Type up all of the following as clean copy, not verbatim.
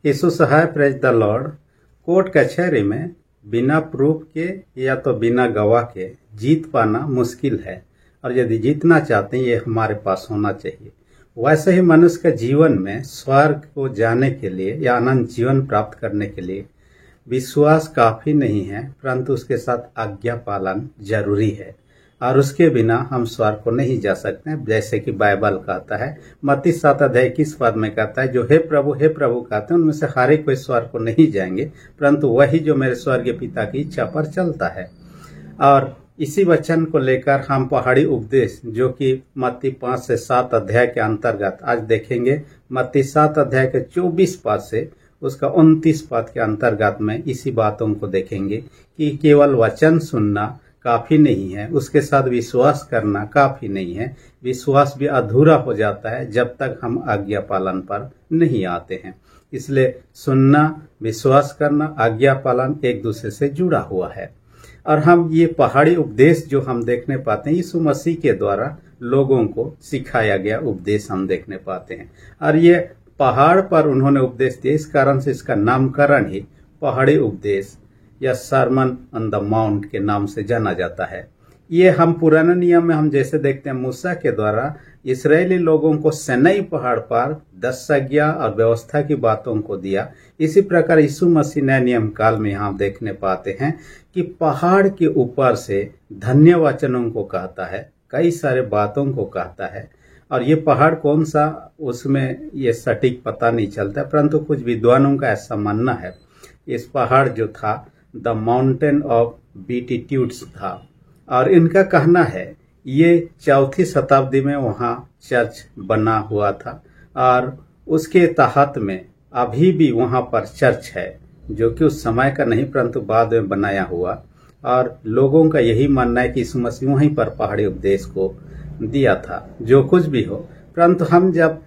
यीशु सहाय, praise the lord. Court कचहरी में बिना प्रूफ के या तो बिना गवाह के जीत पाना मुश्किल है, और यदि जीतना चाहते हैं ये हमारे पास होना चाहिए। वैसे ही मनुष्य के जीवन में स्वर्ग को जाने के लिए या अनंत जीवन प्राप्त करने के लिए विश्वास काफी नहीं है, परंतु उसके साथ आज्ञा पालन जरूरी है, और उसके बिना हम स्वर्ग को नहीं जा सकते हैं। जैसे कि बाइबल कहता है, मत्ती 7:21 में कहता है, जो हे प्रभु कहते हैं उनमें से हर एक कोई स्वर्ग को नहीं जाएंगे, परंतु वही जो मेरे स्वर्गीय पिता की इच्छा पर चलता है। और इसी वचन को लेकर हम पहाड़ी उपदेश जो कि मत्ती 5 से 7 अध्याय के अंतर्गत आज देखेंगे। मत्ती 7 अध्याय के 24 पद से उसका 29 पद के अंतर्गत में इसी बातों को देखेंगे कि केवल वचन सुनना काफी नहीं है, उसके साथ विश्वास करना काफी नहीं है। विश्वास भी अधूरा हो जाता है जब तक हम आज्ञा पालन पर नहीं आते हैं। इसलिए सुनना, विश्वास करना, आज्ञा पालन एक दूसरे से जुड़ा हुआ है। और हम ये पहाड़ी उपदेश जो हम देखने पाते हैं, यीशु मसीह के द्वारा लोगों को सिखाया गया उपदेश हम देखने पाते हैं। और ये पहाड़ पर उन्होंने उपदेश दिया, इस कारण से इसका नामकरण ही पहाड़ी उपदेश या सरमन ऑन द माउंट के नाम से जाना जाता है। ये हम पुराने नियम में हम जैसे देखते हैं, मूसा के द्वारा इस्राएली लोगों को सीनाई पहाड़ पर 10 आज्ञा और व्यवस्था की बातों को दिया। इसी प्रकार यीशु मसीह नए नियम काल में यहाँ देखने पाते हैं कि पहाड़ के ऊपर से धन्य वचनों को कहता है, कई सारे बातों को कहता है। और ये पहाड़ कौन सा, उसमें ये सटीक पता नहीं चलता, परंतु कुछ विद्वानों का ऐसा मानना है इस पहाड़ जो था द माउंटेन ऑफ बीटीट्यूड्स था। और इनका कहना है ये 4वीं शताब्दी में वहाँ चर्च बना हुआ था, और उसके तहत में अभी भी वहाँ पर चर्च है, जो कि उस समय का नहीं परंतु बाद में बनाया हुआ। और लोगों का यही मानना है कि यीशु मसीह वहीं पर पहाड़ी उपदेश को दिया था। जो कुछ भी हो, परंतु हम जब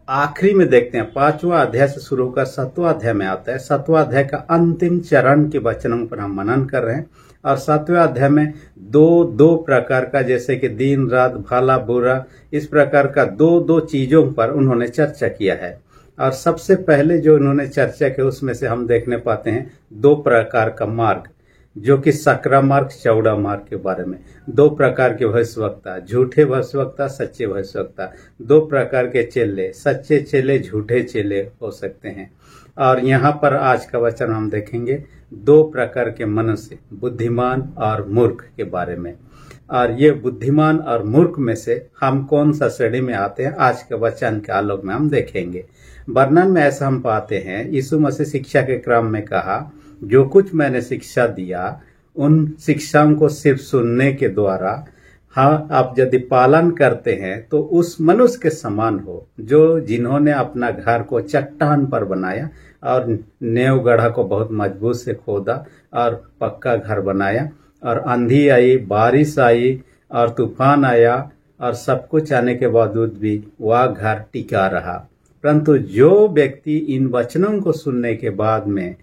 आखिरी में देखते हैं 5वां अध्याय से शुरू होकर 7वां अध्याय में आता है, 7वां अध्याय का अंतिम चरण के वचनों पर हम मनन कर रहे हैं। और 7वें अध्याय में दो प्रकार का, जैसे कि दिन रात, भला बुरा, इस प्रकार का दो चीजों पर उन्होंने चर्चा किया है। और सबसे पहले जो उन्होंने चर्चा की उसमें से हम देखने पाते हैं 2 प्रकार का मार्ग, जो कि सकरा मार्ग, चौड़ा मार्ग के बारे में। 2 प्रकार के भविष्यवक्ता, झूठे भविष्यवक्ता, सच्चे भविष्यवक्ता। 2 प्रकार के चेले, सच्चे चेले, झूठे चेले हो सकते हैं। और यहाँ पर आज का वचन हम देखेंगे 2 प्रकार के मनुष्य, बुद्धिमान और मूर्ख के बारे में। और ये बुद्धिमान और मूर्ख में से हम कौन सा श्रेणी में आते हैं, आज के वचन के आलोक में हम देखेंगे। वर्णन में ऐसा हम पाते हैं, यीशु मसीह शिक्षा के क्रम में कहा, जो कुछ मैंने शिक्षा दिया उन शिक्षाओं को सिर्फ सुनने के द्वारा आप यदि पालन करते हैं तो उस मनुष्य के समान हो जो जिन्होंने अपना घर को चट्टान पर बनाया और नेव गढ़ा को बहुत मजबूत से खोदा और पक्का घर बनाया। और आंधी आई, बारिश आई और तूफान आया, और सब कुछ आने के बावजूद भी वह घर टिका रहा। परंतु जो व्यक्ति इन वचनों को सुनने के बाद में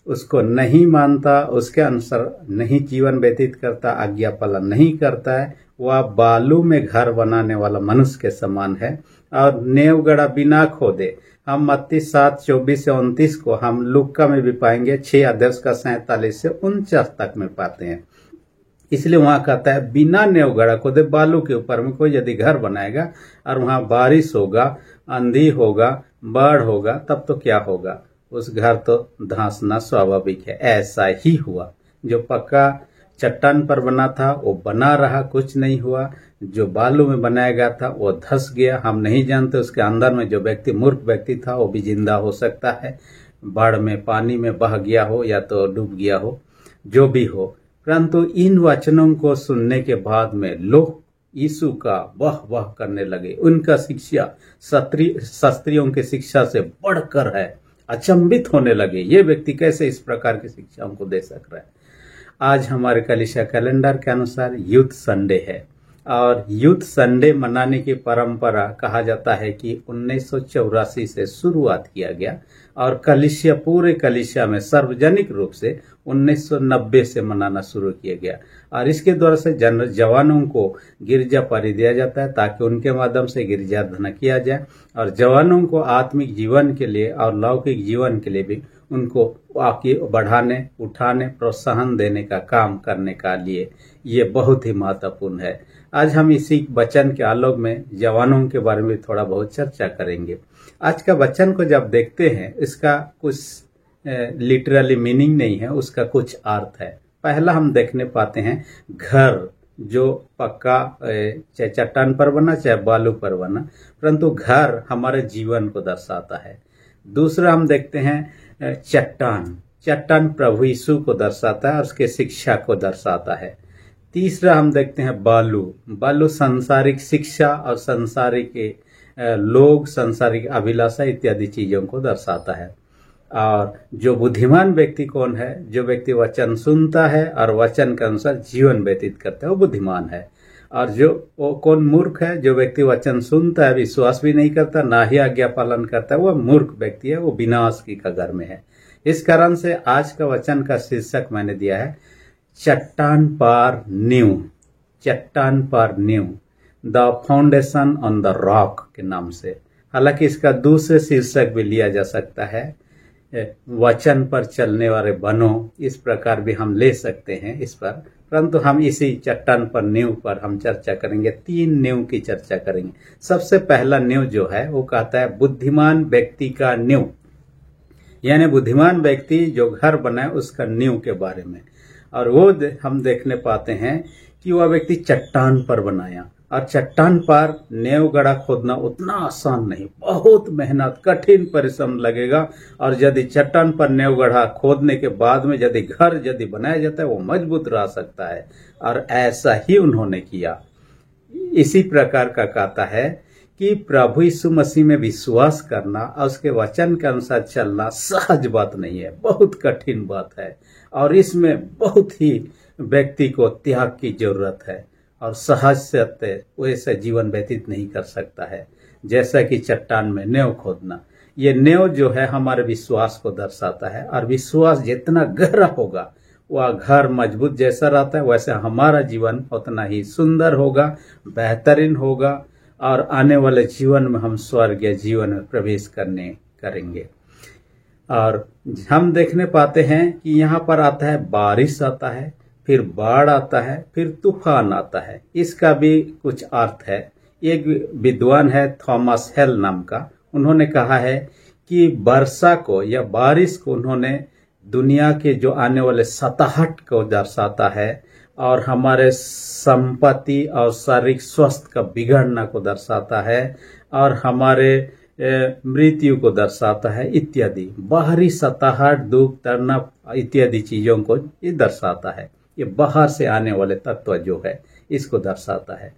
उसको नहीं मानता, उसके अनुसार नहीं जीवन व्यतीत करता, आज्ञा पालन नहीं करता है, वह बालू में घर बनाने वाला मनुष्य के समान है और नेव गढ़ा बिना खोदे। हम मत्ती 7:24 से 29 को हम लूका में भी पाएंगे, 6 अध्याय का 47 से 49 तक में पाते हैं। इसलिए वहां कहता है बिना नेव गढ़ा खोदे बालू के ऊपर में कोई यदि घर बनाएगा और वहां बारिश होगा, आंधी होगा, बाढ़ होगा, तब तो क्या होगा, उस घर तो धंसना स्वाभाविक है। ऐसा ही हुआ, जो पक्का चट्टान पर बना था वो बना रहा, कुछ नहीं हुआ। जो बालू में बनाया गया था वो धंस गया। हम नहीं जानते उसके अंदर में जो व्यक्ति मूर्ख व्यक्ति था वो भी जिंदा हो सकता है, बाढ़ में पानी में बह गया हो या तो डूब गया हो, जो भी हो। परंतु इन वचनों को सुनने के बाद में लोग यीशु का वाह वाह करने लगे। उनका शिक्षा शास्त्रियों की शिक्षा से बढ़कर है, अचंभित होने लगे। ये व्यक्ति कैसे इस प्रकार की शिक्षाओं को दे सक रहा है। आज हमारे कलीसिया कैलेंडर के अनुसार यूथ संडे है और यूथ संडे मनाने की परंपरा कहा जाता है कि 1984 से शुरुआत किया गया और कलीसिया पूरे कलीसिया में सार्वजनिक रूप से 1990 से मनाना शुरू किया गया। और इसके द्वारा से जवानों को गिरजा पारी दिया जाता है ताकि उनके माध्यम से गिरजाधन किया जाए और जवानों को आत्मिक जीवन के लिए और लौकिक जीवन के लिए भी उनको आगे बढ़ाने, उठाने, प्रोत्साहन देने का काम करने का लिए ये बहुत ही महत्वपूर्ण है। आज हम इसी वचन के आलोक में जवानों के बारे में थोड़ा बहुत चर्चा करेंगे। आज का वचन को जब देखते हैं इसका कुछ लिटरली मीनिंग नहीं है, उसका कुछ अर्थ है। पहला हम देखने पाते हैं घर जो पक्का चाहे चट्टान पर बना चाहे बालू पर बना, परंतु घर हमारे जीवन को दर्शाता है। दूसरा हम देखते हैं चट्टान प्रभु यीशु को दर्शाता है और उसके शिक्षा को दर्शाता है। तीसरा हम देखते हैं बालू सांसारिक शिक्षा और सांसारिक लोग, सांसारिक अभिलाषा इत्यादि चीजों को दर्शाता है। और जो बुद्धिमान व्यक्ति कौन है? जो व्यक्ति वचन सुनता है और वचन के अनुसार जीवन व्यतीत करता है वो बुद्धिमान है। और जो वो कौन मूर्ख है? जो व्यक्ति वचन सुनता है, विश्वास भी नहीं करता, ना ही आज्ञा पालन करता है, वो मूर्ख व्यक्ति है, वो विनाश की कगार में है। इस कारण से आज का वचन का शीर्षक मैंने दिया है चट्टान पर नींव, the foundation on the rock के नाम से। हालांकि इसका दूसरे शीर्षक भी लिया जा सकता है वचन पर चलने वाले बनो, इस प्रकार भी हम ले सकते हैं इस पर, परंतु हम इसी चट्टान पर नींव पर हम चर्चा करेंगे। 3 नींव की चर्चा करेंगे। सबसे पहला नींव जो है वो कहता है बुद्धिमान व्यक्ति का नींव, यानी बुद्धिमान व्यक्ति जो घर बनाए उसका नींव के बारे में। और वो हम देखने पाते हैं कि वह व्यक्ति चट्टान पर बनाया, और चट्टान पर नेव गड़ा खोदना उतना आसान नहीं, बहुत मेहनत, कठिन परिश्रम लगेगा। और यदि चट्टान पर नेव गढ़ा खोदने के बाद में यदि घर यदि बनाया जाता है वो मजबूत रह सकता है, और ऐसा ही उन्होंने किया। इसी प्रकार का कहता है कि प्रभु यीशु मसीह में विश्वास करना और उसके वचन के अनुसार चलना सहज बात नहीं है, बहुत कठिन बात है, और इसमें बहुत ही व्यक्ति को त्याग की जरूरत है और सहज से वैसे जीवन व्यतीत नहीं कर सकता है। जैसा कि चट्टान में नेव खोदना, ये नेव जो है हमारे विश्वास को दर्शाता है, और विश्वास जितना गहरा होगा वह घर मजबूत जैसा रहता है, वैसे हमारा जीवन उतना ही सुंदर होगा, बेहतरीन होगा, और आने वाले जीवन में हम स्वर्गीय जीवन में प्रवेश करेंगे। और हम देखने पाते हैं कि यहाँ पर आता है बारिश आता है, फिर बाढ़ आता है, फिर तूफान आता है। इसका भी कुछ अर्थ है। एक विद्वान है थॉमस हेल नाम का, उन्होंने कहा है कि वर्षा को या बारिश को उन्होंने दुनिया के जो आने वाले सताहट को दर्शाता है, और हमारे संपत्ति और शारीरिक स्वास्थ्य का बिगड़ना को दर्शाता है, और हमारे मृत्यु को दर्शाता है इत्यादि। बाहरी सताहट, दुख, तड़ना इत्यादि चीजों को ये दर्शाता है। ये बाहर से आने वाले तत्व जो है इसको दर्शाता है।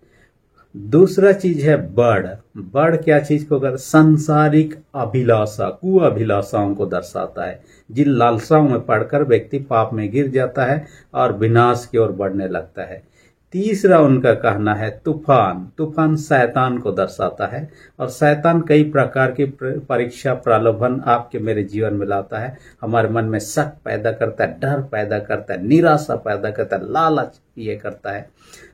दूसरा चीज है बड़ क्या चीज को कर? सांसारिक अभिलाषा, कुअभिलाषाओं को दर्शाता है, जिन लालसाओं में पड़कर व्यक्ति पाप में गिर जाता है और विनाश की ओर बढ़ने लगता है। तीसरा उनका कहना है तूफान शैतान को दर्शाता है, और शैतान कई प्रकार की परीक्षा, प्रलोभन आपके मेरे जीवन में लाता है। हमारे मन में शक पैदा करता है, डर पैदा करता है, निराशा पैदा करता है, लालच ये करता है,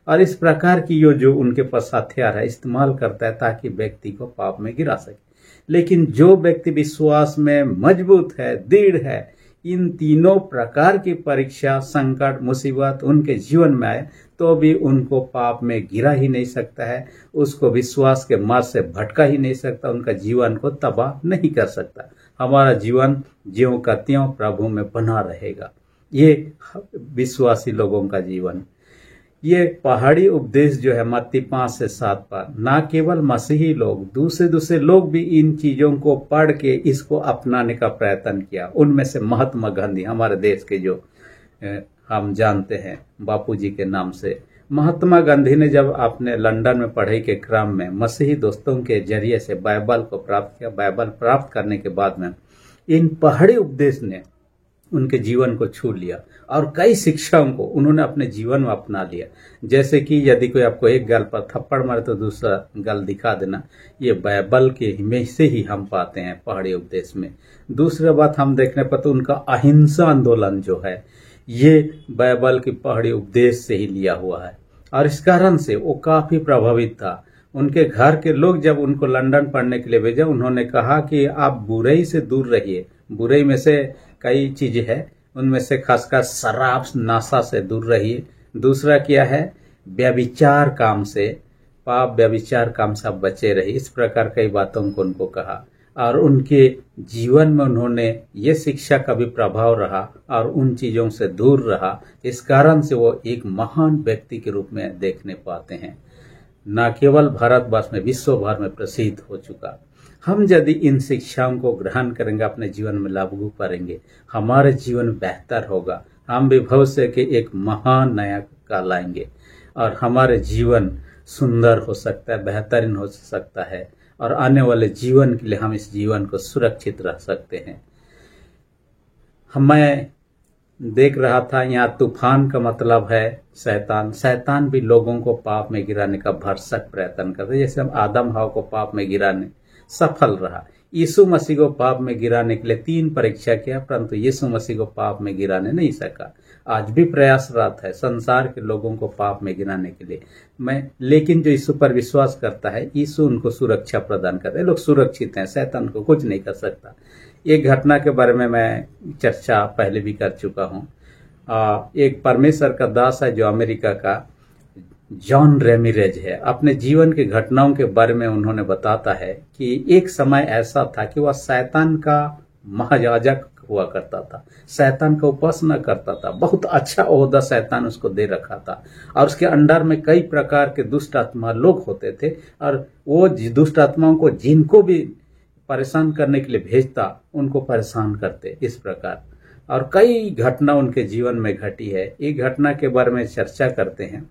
और इस प्रकार की जो उनके पास हथियार है इस्तेमाल करता है ताकि व्यक्ति को पाप में गिरा सके। लेकिन जो व्यक्ति विश्वास में मजबूत है, दृढ़ है, इन तीनों प्रकार की परीक्षा, संकट, मुसीबत उनके जीवन में आए तो भी उनको पाप में गिरा ही नहीं सकता है, उसको विश्वास के मार्ग से भटका ही नहीं सकता, उनका जीवन को तबाह नहीं कर सकता। हमारा जीवन ज्यों का त्यों प्रभु में बना रहेगा। ये विश्वासी लोगों का जीवन। ये पहाड़ी उपदेश जो है मत्ती 5 से 7 पर, ना केवल मसीही लोग, दूसरे लोग भी इन चीजों को पढ़ के इसको अपनाने का प्रयत्न किया। उनमें से महात्मा गांधी, हमारे देश के जो हम जानते हैं बापूजी के नाम से, महात्मा गांधी ने जब अपने लंदन में पढ़ाई के क्रम में मसीही दोस्तों के जरिए से बाइबल को प्राप्त किया, बाइबल प्राप्त करने के बाद में इन पहाड़ी उपदेश ने उनके जीवन को छू लिया और कई शिक्षाओं को उन्होंने अपने जीवन में अपना लिया। जैसे कि यदि कोई आपको एक गाल पर थप्पड़ मारे तो दूसरा गाल दिखा देना, ये बाइबल के में से ही हम पाते हैं पहाड़ी उपदेश में। दूसरी बात हम देखने पर तो उनका अहिंसा आंदोलन जो है ये बाइबल की पहाड़ी उपदेश से ही लिया हुआ है और इस कारण से वो काफी प्रभावित था। उनके घर के लोग जब उनको लंदन पढ़ने के लिए भेजा, उन्होंने कहा कि आप बुराई से दूर रहिए। बुराई में से कई चीजें हैं, उनमें से खासकर शराब नशा से दूर रहिए। दूसरा क्या है, व्यभिचार काम से, पाप व्यभिचार काम से आप बचे रहिए। इस प्रकार कई बातों को उनको कहा और उनके जीवन में उन्होंने ये शिक्षा का भी प्रभाव रहा और उन चीजों से दूर रहा। इस कारण से वो एक महान व्यक्ति के रूप में देखने पाते हैं, न केवल भारतवर्ष में विश्व भर में प्रसिद्ध हो चुका। हम यदि इन शिक्षाओं को ग्रहण करेंगे, अपने जीवन में लागू करेंगे, हमारे जीवन बेहतर होगा। हम भी भविष्य के एक महान नायक कहलाएंगे और हमारे जीवन सुंदर हो सकता है, बेहतरीन हो सकता है और आने वाले जीवन के लिए हम इस जीवन को सुरक्षित रख सकते हैं। मैं देख रहा था यहाँ तूफान का मतलब है शैतान। शैतान भी लोगों को पाप में गिराने का भरसक प्रयत्न करता है। जैसे हम आदम हवा को पाप में गिराने सफल रहा, यीशु मसीह को पाप में गिराने के लिए 3 परीक्षा किया, परंतु यीशु मसीह को पाप में गिराने नहीं सका। आज भी प्रयासरत है संसार के लोगों को पाप में गिराने के लिए। लेकिन जो यीशु पर विश्वास करता है, यीशु उनको सुरक्षा प्रदान करता है। लोग सुरक्षित हैं, शैतान को कुछ नहीं कर सकता। एक घटना के बारे में मैं चर्चा पहले भी कर चुका हूँ। एक परमेश्वर का दास है जो अमेरिका का जॉन रेमिरेज है। अपने जीवन की घटनाओं के बारे में उन्होंने बताता है कि एक समय ऐसा था कि वह शैतान का महायाजक हुआ करता था, शैतान का उपासना करता था। बहुत अच्छा ओहदा शैतान उसको दे रखा था और उसके अंडर में कई प्रकार के दुष्ट आत्मा लोग होते थे और वो दुष्ट आत्माओं को जिनको भी परेशान करने के लिए भेजता, उनको परेशान करते इस प्रकार। और कई घटना उनके जीवन में घटी है। एक घटना के बारे में चर्चा करते हैं।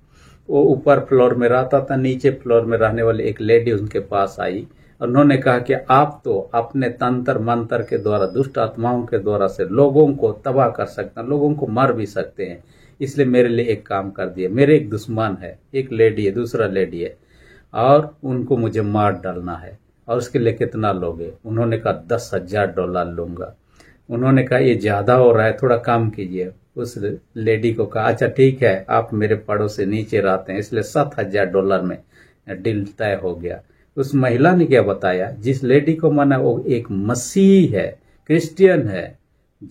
वो ऊपर फ्लोर में रहता था, नीचे फ्लोर में रहने वाली एक लेडी उनके पास आई। उन्होंने कहा कि आप तो अपने तंत्र मंत्र के द्वारा, दुष्ट आत्माओं के द्वारा से लोगों को तबाह कर सकते हैं, लोगों को मार भी सकते हैं। इसलिए मेरे लिए एक काम कर दिए। मेरे एक दुश्मन है, एक लेडी है, दूसरा लेडी है और उनको मुझे मार डालना है। और उसके लिए कितना लोगे? उन्होंने कहा $10,000 लूंगा। उन्होंने कहा ये ज्यादा हो रहा है, थोड़ा कम कीजिए। उस लेडी को कहा अच्छा ठीक है, आप मेरे पड़ोस नीचे रहते हैं, इसलिए $7,000 में डील तय हो गया। उस महिला ने क्या बताया, जिस लेडी को माना वो एक मसीह है, क्रिश्चियन है।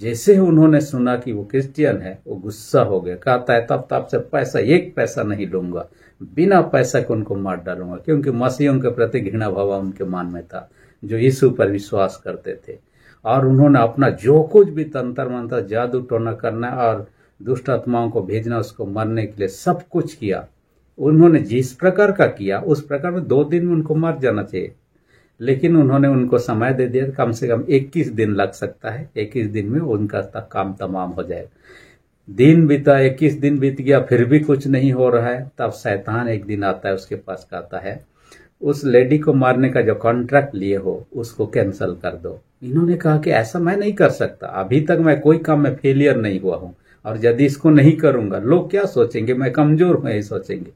जैसे उन्होंने सुना कि वो क्रिश्चियन है, वो गुस्सा हो गया। कहता है तब आपसे पैसा, 1 पैसा नहीं लूंगा, बिना पैसा के उनको मार डालूंगा। क्योंकि मसीहों के प्रति घृणा भाव उनके मन में था, जो यीशु पर विश्वास करते थे। और उन्होंने अपना जो कुछ भी तंत्र मंत्र, जादू टोना करना और दुष्ट आत्माओं को भेजना उसको मरने के लिए सब कुछ किया। उन्होंने जिस प्रकार का किया उस प्रकार में 2 दिन में उनको मर जाना चाहिए, लेकिन उन्होंने उनको समय दे दिया, कम से कम 21 दिन लग सकता है, 21 दिन में उनका काम तमाम हो जाएगा। दिन बीता, 21 दिन बीत गया, फिर भी कुछ नहीं हो रहा है। तब शैतान एक दिन आता है, उसके पास कहता है उस लेडी को मारने का जो कॉन्ट्रैक्ट लिए हो उसको कैंसिल कर दो। इन्होंने कहा कि ऐसा मैं नहीं कर सकता, अभी तक मैं कोई काम में फेलियर नहीं हुआ हूं और यदि इसको नहीं करूंगा लोग क्या सोचेंगे, मैं कमजोर हूं, यही सोचेंगे।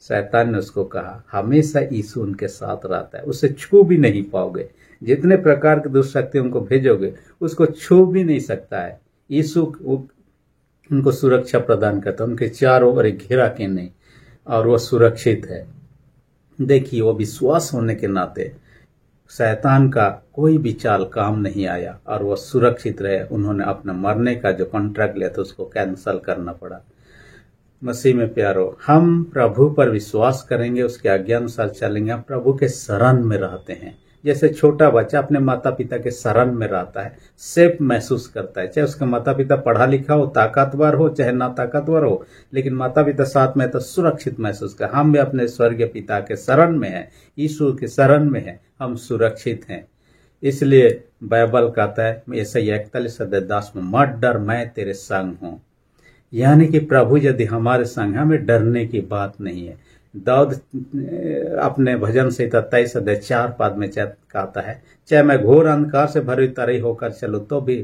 शैतान ने उसको कहा हमेशा यीशु उनके साथ रहता है, उसे छू भी नहीं पाओगे। जितने प्रकार के दुष्ट शक्ति उनको भेजोगे उसको छू भी नहीं सकता है। यीशु उनको सुरक्षा प्रदान करता है, उनके चारों ओर घेरा के नहीं, और वो सुरक्षित है। देखिए, वो विश्वास होने के नाते शैतान का कोई भी चाल काम नहीं आया और वो सुरक्षित रहे। उन्होंने अपना मरने का जो कॉन्ट्रैक्ट लिया था उसको कैंसिल करना पड़ा। मसीह में प्यारो, हम प्रभु पर विश्वास करेंगे, उसके आज्ञा अनुसार चलेंगे, हम प्रभु के शरण में रहते हैं। जैसे छोटा बच्चा अपने माता पिता के शरण में रहता है, सेफ महसूस करता है, चाहे उसका माता पिता पढ़ा लिखा हो, ताकतवर हो, चाहे ना ताकतवर हो, लेकिन माता पिता साथ में तो सुरक्षित महसूस कर। हम भी अपने स्वर्गीय पिता के शरण में हैं, यीशु के शरण में हैं, हम सुरक्षित हैं। इसलिए बाइबल कहता है यशायाह 41:10 में, मत डर, मैं तेरे संग हूं। यानी कि प्रभु यदि हमारे संग, हमें डरने की बात नहीं है। दाऊद अपने भजन संहिता 23:4 में कहता है, चाहे मैं घोर अंधकार से भरी तरी होकर चलूं तो भी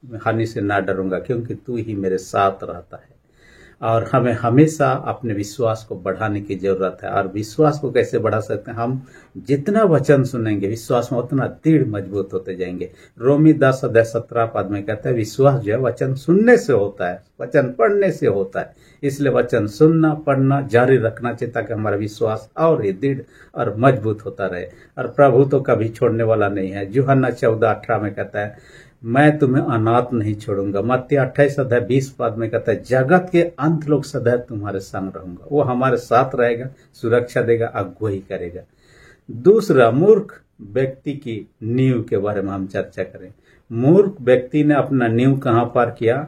हानि से ना डरूंगा, क्योंकि तू ही मेरे साथ रहता है। और हमें हमेशा अपने विश्वास को बढ़ाने की जरूरत है। और विश्वास को कैसे बढ़ा सकते हैं? हम जितना वचन सुनेंगे विश्वास में उतना दृढ़ मजबूत होते जाएंगे। रोमी 10:17 में कहता है विश्वास जो है वचन सुनने से होता है, वचन पढ़ने से होता है। इसलिए वचन सुनना पढ़ना जारी रखना चाहिए ताकि हमारा विश्वास और ही दृढ़ और मजबूत होता रहे। और प्रभु तो कभी छोड़ने वाला नहीं है। यूहन्ना 14:18 में कहता है मैं तुम्हें अनाथ नहीं छोड़ूंगा। मत्ती 28:20 में कहता है जगत के अंत लोग सदैव तुम्हारे संग रहूंगा। वो हमारे साथ रहेगा, सुरक्षा देगा, अगुवाई करेगा। दूसरा, मूर्ख व्यक्ति की नींव के बारे में हम चर्चा करें। मूर्ख व्यक्ति ने अपना नींव कहां पर किया?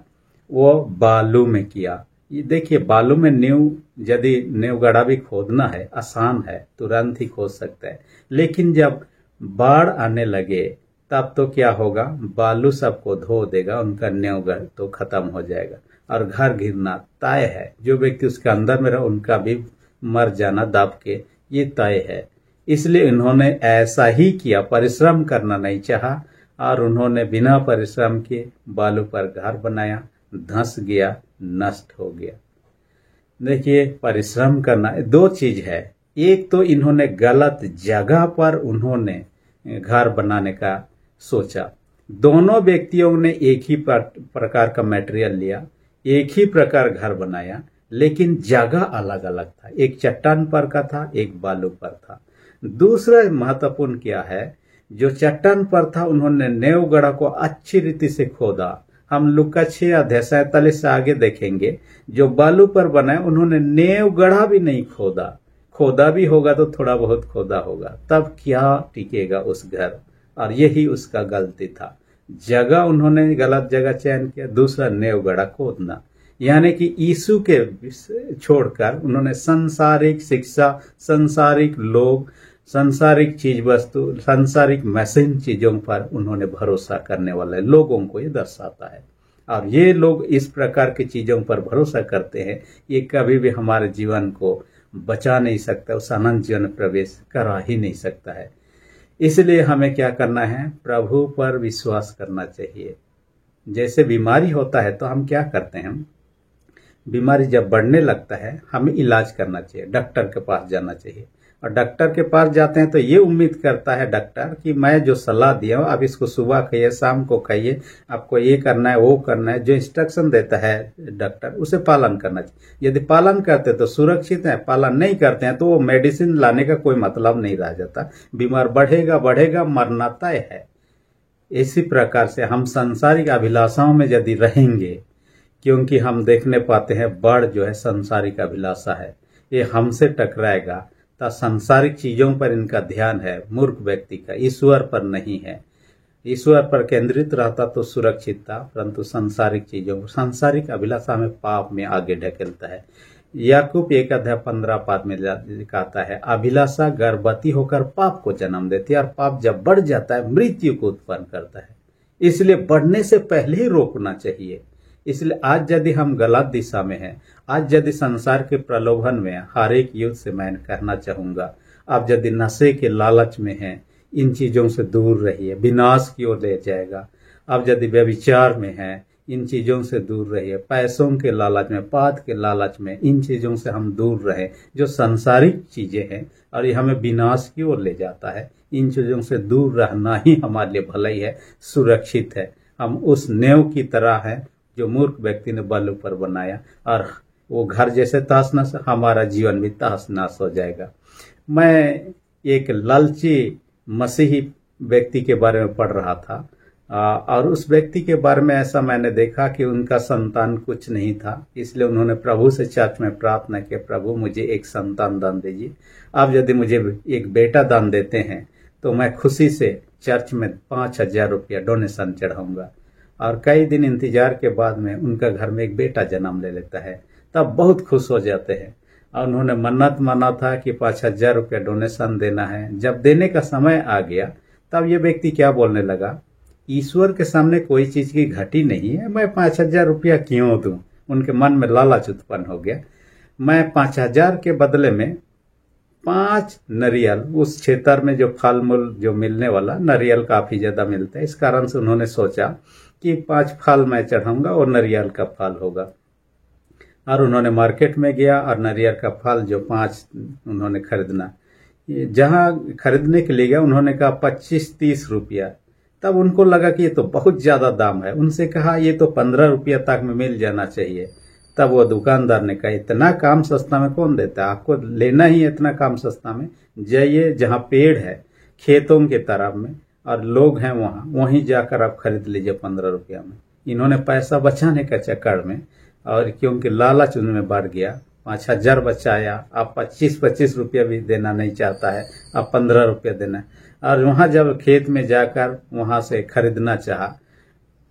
वो बालू में किया। ये देखिए, बालू में नींव यदि नींव गड़ा भी खोदना है आसान है, तुरंत ही खोद सकता है। लेकिन जब बाढ़ आने लगे तब तो क्या होगा? बालू सबको धो देगा, उनका नींव तो खत्म हो जाएगा और घर गिरना तय है। जो व्यक्ति उसके अंदर में रहा उनका भी मर जाना दब के, ये तय है। इसलिए इन्होंने ऐसा ही किया, परिश्रम करना नहीं चाहा और उन्होंने बिना परिश्रम के बालू पर घर बनाया, धंस गया, नष्ट हो गया। देखिए, परिश्रम करना दो चीज है। एक तो इन्होंने गलत जगह पर उन्होंने घर बनाने का सोचा। दोनों व्यक्तियों ने एक ही प्रकार का मटेरियल लिया, एक ही प्रकार घर बनाया, लेकिन जगह अलग अलग था। एक चट्टान पर का था, एक बालू पर था। दूसरा महत्वपूर्ण क्या है? जो चट्टान पर था उन्होंने नींव गढ़ा को अच्छी रीति से खोदा। हम लूका 6:47 से आगे देखेंगे। जो बालू पर बना उन्होंने नींव गढ़ा भी नहीं खोदा। खोदा भी होगा तो थोड़ा बहुत खोदा होगा, तब क्या टिकेगा उस घर? और यही उसका गलती था। जगह उन्होंने गलत जगह चयन किया। दूसरा, नींव गढ़ा खोदना, यानी कि यीशु के छोड़कर उन्होंने सांसारिक शिक्षा, सांसारिक लोग, सांसारिक चीज वस्तु, सांसारिक मशीन चीजों पर उन्होंने भरोसा करने वाले लोगों को ये दर्शाता है। और ये लोग इस प्रकार की चीजों पर भरोसा करते हैं, ये कभी भी हमारे जीवन को बचा नहीं सकता, उस अनंत जीवन में प्रवेश करा ही नहीं सकता है। इसलिए हमें क्या करना है? प्रभु पर विश्वास करना चाहिए। जैसे बीमारी होता है तो हम क्या करते हैं? बीमारी जब बढ़ने लगता है हमें इलाज करना चाहिए, डॉक्टर के पास जाना चाहिए। और डॉक्टर के पास जाते हैं तो ये उम्मीद करता है डॉक्टर कि मैं जो सलाह दिया हूं अब इसको सुबह खाइए, शाम को खाइए, आपको ये करना है वो करना है, जो इंस्ट्रक्शन देता है डॉक्टर उसे पालन करना चाहिए। यदि पालन करते तो सुरक्षित है, पालन नहीं करते हैं तो वो मेडिसिन लाने का कोई मतलब नहीं रह जाता। बीमार बढ़ेगा बढ़ेगा, मरना तय है। इसी प्रकार से हम सांसारिक अभिलाषाओं में यदि रहेंगे, क्योंकि हम देखने पाते हैं बाढ़ जो है सांसारिक अभिलाषा है, ये हमसे टकराएगा। तो सांसारिक चीजों पर इनका ध्यान है, मूर्ख व्यक्ति का ईश्वर पर नहीं है। ईश्वर पर केंद्रित रहता तो सुरक्षित था, परंतु सांसारिक चीजों, सांसारिक अभिलाषा में पाप में आगे ढकेलता है। याकूब 1:15 में कहता है अभिलाषा गर्भवती होकर पाप को जन्म देती है और पाप जब बढ़ जाता है मृत्यु को उत्पन्न करता है। इसलिए बढ़ने से पहले ही रोकना चाहिए। इसलिए आज यदि हम गलत दिशा में हैं, आज यदि संसार के प्रलोभन में, हर एक युद्ध से मैं कहना चाहूंगा, आप यदि नशे के लालच में हैं, इन चीजों से दूर रहिए, विनाश की ओर ले जाएगा। आप यदि व्यभिचार में हैं, इन चीजों से दूर रहिए। पैसों के लालच में, पाद के लालच में, इन चीजों से हम दूर रहें जो सांसारिक चीजें हैं और ये हमें विनाश की ओर ले जाता है। इन चीजों से दूर रहना ही हमारे लिए भलाई है, सुरक्षित है। हम उस नींव की तरह हैं जो मूर्ख व्यक्ति ने बालू पर बनाया, और वो घर जैसे तहस नहस, हमारा जीवन भी तहस नहस हो जाएगा। मैं एक लालची मसीही व्यक्ति के बारे में पढ़ रहा था और उस व्यक्ति के बारे में ऐसा मैंने देखा कि उनका संतान कुछ नहीं था, इसलिए उन्होंने प्रभु से चर्च में प्रार्थना की, प्रभु मुझे एक संतान दान दीजिए। आप यदि मुझे एक बेटा दान देते हैं तो मैं खुशी से चर्च में 5,000 रुपया डोनेशन चढ़ाऊंगा। और कई दिन इंतजार के बाद में उनका घर में एक बेटा जन्म ले लेता है, तब बहुत खुश हो जाते हैं। और उन्होंने मन्नत माना था कि 5,000 रुपया डोनेशन देना है। जब देने का समय आ गया तब ये व्यक्ति क्या बोलने लगा, ईश्वर के सामने कोई चीज की घटी नहीं है, मैं 5,000 रुपया क्यों दूं? उनके मन में लालच उत्पन्न हो गया। मैं 5,000 के बदले में 5 नारियल, उस क्षेत्र में जो फल मूल जो मिलने वाला नारियल काफी ज्यादा मिलता है, इस कारण से उन्होंने सोचा कि 5 फल मैं चढ़ाऊंगा और नारियल का फल होगा। और उन्होंने मार्केट में गया और नारियल का फल जो 5 उन्होंने खरीदना, जहां खरीदने के लिए गया उन्होंने कहा 25-30 रुपया। तब उनको लगा कि ये तो बहुत ज्यादा दाम है। उनसे कहा ये तो 15 रुपया तक में मिल जाना चाहिए। तब वो दुकानदार ने कहा इतना काम सस्ता में कौन देता है, आपको लेना ही इतना काम सस्ता में, जाइए जहाँ पेड़ है खेतों के तरफ में और लोग हैं वहीं जाकर आप खरीद लीजिए 15 रुपया में। इन्होंने पैसा बचाने का चक्कर में, और क्योंकि लालच उनमें बढ़ गया, 5,000 बचाया, अब 25-25 रुपया भी देना नहीं चाहता है, अब 15 रुपया देना है। और वहां जब खेत में जाकर वहां से खरीदना चाहा,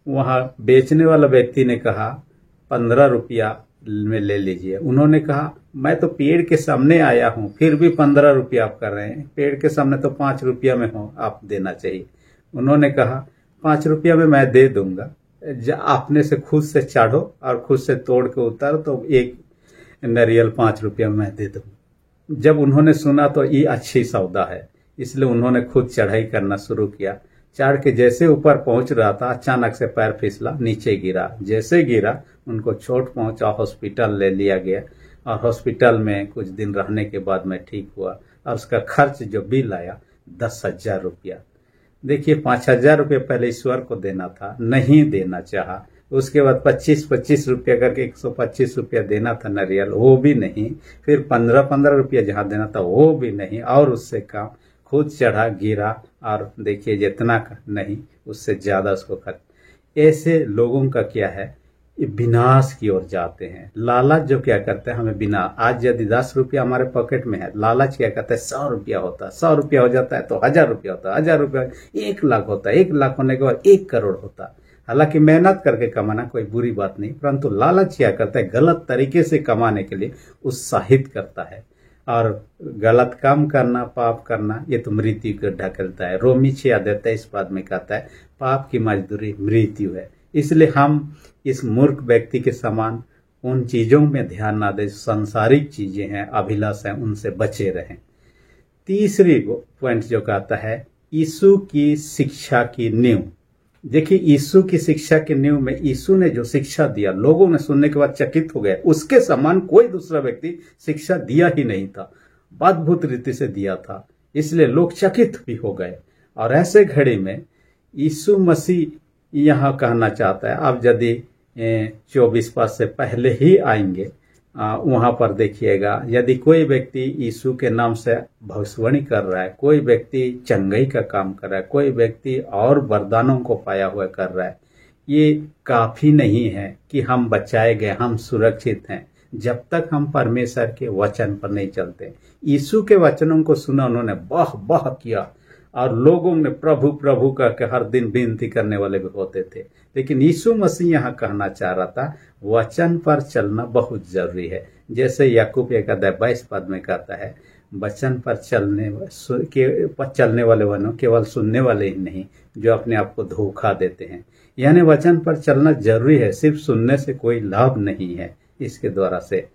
वहां बेचने वाला व्यक्ति ने कहा 15 रुपया में ले लीजिए। उन्होंने कहा मैं तो पेड़ के सामने आया हूं, फिर भी 15 रुपया आप कर रहे हैं, पेड़ के सामने तो 5 रुपया में हो, आप देना चाहिए। उन्होंने कहा 5 रुपया में मैं दे दूंगा, अपने से खुद से चढ़ो और खुद से तोड़ के उतारो तो एक नारियल 5 रुपया में मैं दे दूंगा। जब उन्होंने सुना तो ये अच्छी सौदा है, इसलिए उन्होंने खुद चढ़ाई करना शुरू किया। चढ़ के जैसे ऊपर पहुंच रहा था, अचानक से पैर फिसला, नीचे गिरा। जैसे गिरा उनको चोट पहुंचा, हॉस्पिटल ले लिया गया और हॉस्पिटल में कुछ दिन रहने के बाद मैं ठीक हुआ और उसका खर्च जो बिल आया 10,000 रुपया। देखिए 5,000 रुपया पहले ईश्वर को देना था, नहीं देना चाहा। उसके बाद 25-25 रुपया करके 125 रुपया देना था नारियल, वो भी नहीं। फिर 15-15 रुपया जहां देना था वो भी नहीं, और उससे कम खुद चढ़ा, गिरा और देखिए जितना नहीं उससे ज्यादा उसको खर्च। ऐसे लोगों का क्या है, विनाश की ओर जाते हैं। लालच जो क्या करता है हमें बिना, आज यदि 10 रुपया हमारे पॉकेट में है, लालच क्या करता है 100 रुपया होता है, 100 रुपया हो जाता है तो 1000 रुपया होता है, 1000 रुपया 1 लाख होता है, 1 लाख होने के बाद 1 करोड़ होता है। हालांकि मेहनत करके कमाना कोई बुरी बात नहीं, परंतु लालच क्या करता है गलत तरीके से कमाने के लिए उत्साहित करता है, और गलत काम करना, पाप करना, ये तो मृत्यु को ढकेलता है। रोमी 6:23 पद में कहता है पाप की मजदूरी मृत्यु है। इसलिए हम इस मूर्ख व्यक्ति के समान उन चीजों में ध्यान ना दें, सांसारिक चीजें हैं, अभिलाष हैं, उनसे बचे रहें। तीसरी पॉइंट जो कहता है यीशु की शिक्षा की नींव। देखिए यीशु की शिक्षा की नींव में यीशु ने जो शिक्षा दिया, लोगों ने सुनने के बाद चकित हो गए। उसके समान कोई दूसरा व्यक्ति शिक्षा दिया ही नहीं था, अद्भुत रीति से दिया था, इसलिए लोग चकित भी हो गए। और ऐसे घड़ी में यीशु मसीह यहाँ कहना चाहता है, अब यदि 24 पद से पहले ही आएंगे, वहां पर देखिएगा, यदि कोई व्यक्ति यीशु के नाम से भविष्यवाणी कर रहा है, कोई व्यक्ति चंगाई का काम कर रहा है, कोई व्यक्ति और वरदानों को पाया हुआ कर रहा है, ये काफी नहीं है कि हम बचाए गए, हम सुरक्षित हैं, जब तक हम परमेश्वर के वचन पर नहीं चलते। यीशु के वचनों को सुना, उन्होंने वाह वाह किया, और लोगों ने प्रभु प्रभु करके हर दिन विनती करने वाले भी होते थे। लेकिन यीशु मसीह यहाँ कहना चाह रहा था वचन पर चलना बहुत जरूरी है। जैसे याकूब 1:22 पद में कहता है वचन पर चलने वाले वनो केवल सुनने वाले ही नहीं, जो अपने आप को धोखा देते हैं। यानी वचन पर चलना जरूरी है, सिर्फ सुनने से कोई लाभ नहीं है। इसके द्वारा से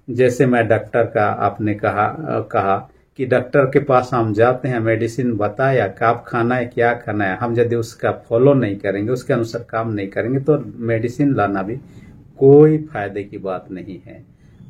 जैसे मैं डॉक्टर का आपने कहा कि डॉक्टर के पास हम जाते हैं, मेडिसिन बताया कब खाना है, क्या खाना है, हम यदि उसका फॉलो नहीं करेंगे, उसके अनुसार काम नहीं करेंगे, तो मेडिसिन लाना भी कोई फायदे की बात नहीं है।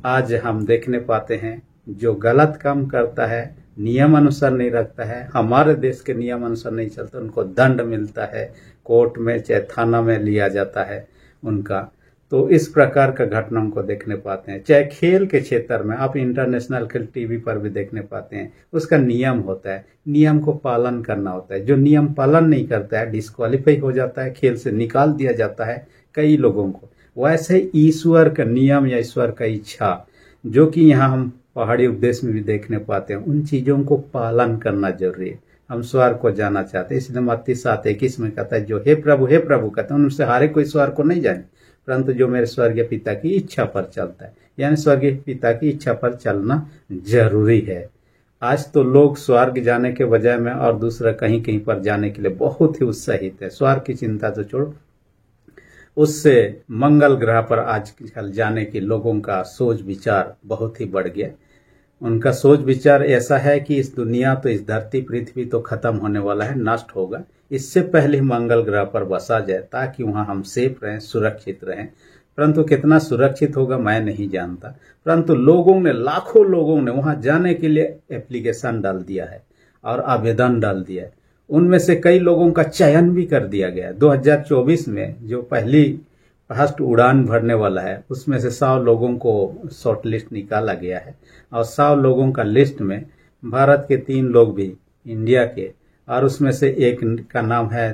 आज हम देखने पाते हैं जो गलत काम करता है, नियम अनुसार नहीं रखता है, हमारे देश के नियम अनुसार नहीं चलता, उनको दंड मिलता है, कोर्ट में चाहे थाना में लिया जाता है उनका। तो इस प्रकार का घटनाओं को देखने पाते हैं। चाहे खेल के क्षेत्र में आप इंटरनेशनल खेल टीवी पर भी देखने पाते हैं, उसका नियम होता है, नियम को पालन करना होता है। जो नियम पालन नहीं करता है डिस्क्वालीफाई हो जाता है, खेल से निकाल दिया जाता है कई लोगों को। वैसे ईश्वर का नियम या ईश्वर का इच्छा, जो कि यहाँ हम पहाड़ी उपदेश में भी देखने पाते हैं, उन चीजों को पालन करना जरूरी है। हम स्वर्ग को जाना चाहते हैं, इसलिए मत्ती 7:21 में कहता है जो हे प्रभु कहते हैं उनसे हारे कोई स्वर्ग को नहीं जाए, परंतु जो मेरे स्वर्गीय पिता की इच्छा पर चलता है। यानी स्वर्गीय पिता की इच्छा पर चलना जरूरी है। आज तो लोग स्वर्ग जाने के बजाय में और दूसरा कहीं कहीं पर जाने के लिए बहुत ही उत्साहित है। स्वर्ग की चिंता तो छोड़ो, उससे मंगल ग्रह पर आजकल जाने के लोगों का सोच विचार बहुत ही बढ़ गया। उनका सोच विचार ऐसा है कि इस दुनिया तो इस धरती पृथ्वी तो खत्म होने वाला है, नष्ट होगा, इससे पहले मंगल ग्रह पर बसा जाए ताकि वहां हम सेफ रहें, सुरक्षित रहें। परंतु कितना सुरक्षित होगा मैं नहीं जानता, परंतु लोगों ने, लाखों लोगों ने वहां जाने के लिए एप्लीकेशन डाल दिया है और आवेदन डाल दिया है। उनमें से कई लोगों का चयन भी कर दिया गया है। 2024 में जो पहली फर्स्ट उड़ान भरने वाला है उसमें से 100 लोगों को शॉर्ट लिस्ट निकाला गया है और 100 लोगों का लिस्ट में भारत के 3 लोग भी, इंडिया के, और उसमें से एक का नाम है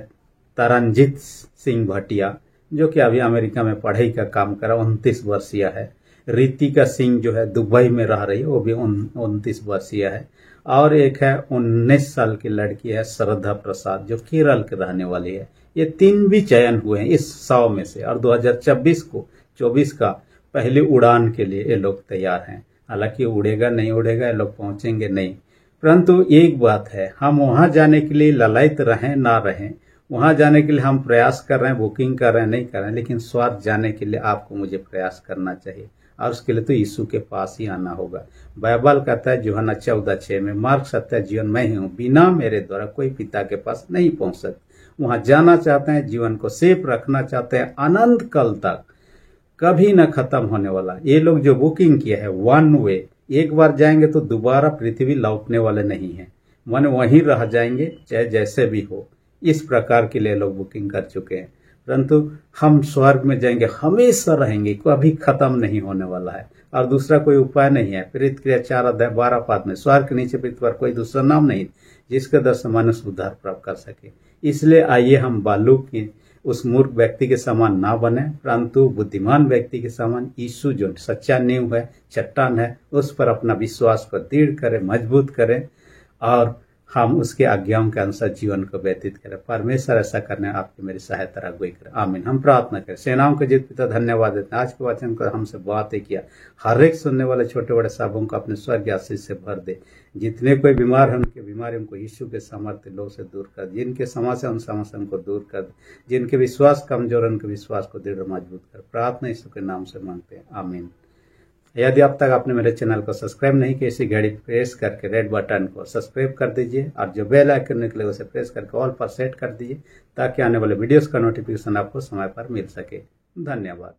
तरनजीत सिंह भटिया जो कि अभी अमेरिका में पढ़ाई का काम कर रहा, 29 वर्षीय है। रितिका सिंह जो है दुबई में रह रही है, वो भी 29 वर्षीय है। और एक है 19 साल की लड़की है श्रद्धा प्रसाद जो केरल के रहने वाली है। ये 3 भी चयन हुए हैं इस 100 में से और 2024 का पहली उड़ान के लिए ये लोग तैयार हैं। हालांकि उड़ेगा नहीं उड़ेगा, ये लोग पहुंचेंगे नहीं, परंतु एक बात है, हम वहां जाने के लिए ललायत रहें ना रहें, वहां जाने के लिए हम प्रयास कर रहे हैं, बुकिंग कर रहे हैं, नहीं कर रहे हैं, लेकिन स्वर्ग जाने के लिए आपको मुझे प्रयास करना चाहिए और उसके लिए तो यीशु के पास ही आना होगा। बाइबल कहता है यूहन्ना 14:6 में, मार्ग सत्य जीवन मैं ही हूँ, बिना मेरे द्वारा कोई पिता के पास नहीं पहुंच सकता। वहां जाना चाहते हैं, जीवन को सेफ रखना चाहते हैं, अनंत काल तक कभी न खत्म होने वाला। ये लोग जो बुकिंग किया है वन वे, एक बार जाएंगे तो दोबारा पृथ्वी लौटने वाले नहीं है, मन वहीं रह जाएंगे चाहे जैसे भी हो। इस प्रकार के लिए लोग बुकिंग कर चुके हैं, परंतु हम स्वर्ग में जाएंगे, हमेशा रहेंगे, कभी खत्म नहीं होने वाला है और दूसरा कोई उपाय नहीं है। प्रेरित क्रिया 4:12 में, स्वर्ग के नीचे पृथ्वी पर कोई दूसरा नाम नहीं जिसके द्वारा से मनुष्य उद्धार प्राप्त कर सके। इसलिए आइए हम बालू की उस मूर्ख व्यक्ति के समान ना बने, परंतु बुद्धिमान व्यक्ति के समान यीशु जो सच्चा नींव है, चट्टान है, उस पर अपना विश्वास को दृढ़ करें, मजबूत करें और हम उसके आज्ञाओं के अनुसार जीवन को व्यतीत करें। परमेश्वर ऐसा करने आपकी मेरी सहायता अगुवाई करें। आमीन। हम प्रार्थना करें। सेनाओं के जीत पिता धन्यवाद देते हैं, आज के वचन को हमसे बातें किया, हर एक सुनने वाले छोटे बड़े सबों को अपने स्वर्ग आशीष से भर दे। जितने कोई बीमार हैं उनके बीमारियों को यीशु के सामर्थ्य लोग से दूर कर, जिनके समस्या उन समस्या को दूर कर, जिनके विश्वास कमजोर उनके विश्वास को दृढ़ मजबूत कर। प्रार्थना यीशु के नाम से मांगते हैं, आमीन। यदि अब तक आपने मेरे चैनल को सब्सक्राइब नहीं किया, इसी घड़ी प्रेस करके रेड बटन को सब्सक्राइब कर दीजिए और जो बेल आइकन निकले उसे प्रेस करके ऑल पर सेट कर दीजिए ताकि आने वाले वीडियोस का नोटिफिकेशन आपको समय पर मिल सके। धन्यवाद।